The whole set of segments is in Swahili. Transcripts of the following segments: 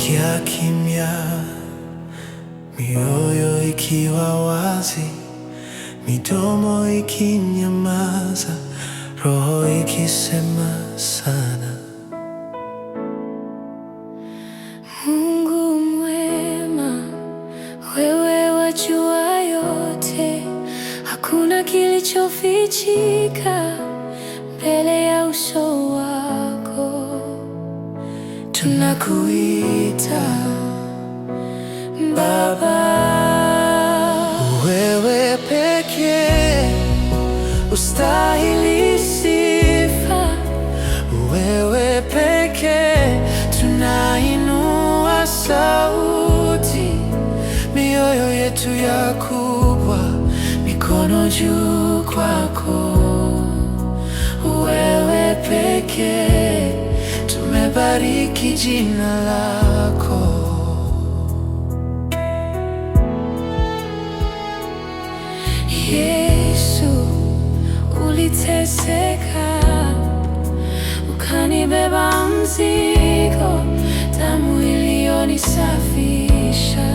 Kia kimya, mioyo ikiwa wazi, midomo ikinyamaza, roho ikisema sana. Mungu mwema, wewe wajua yote, hakuna kilichofichika mbele ya uso wako. Tunakuita Baba, wewe pekee ustahili sifa, wewe pekee tunainua sauti, mioyo yetu ya kubwa, mikono juu kwako. Wewe pekee tumebariki jina lako. Yesu, uliteseka ukanibeba mzigo, damu iliyonisafisha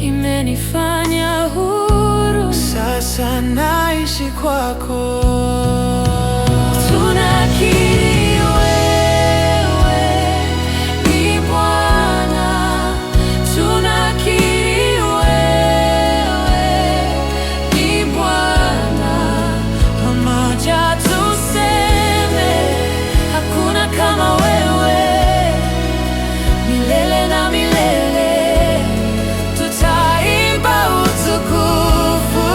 imenifanya huru. Sasa naishi kwako. Tunakiri wewe ni Bwana, tunakiri wewe ni Bwana. Pamoja tuseme hakuna kama wewe, milele na milele tutaimba utukufu.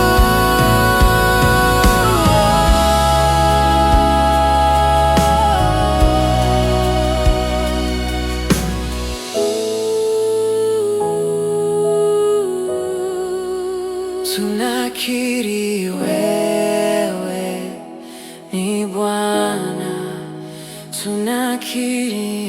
Tunakiri wewe ni Bwana, tunakiri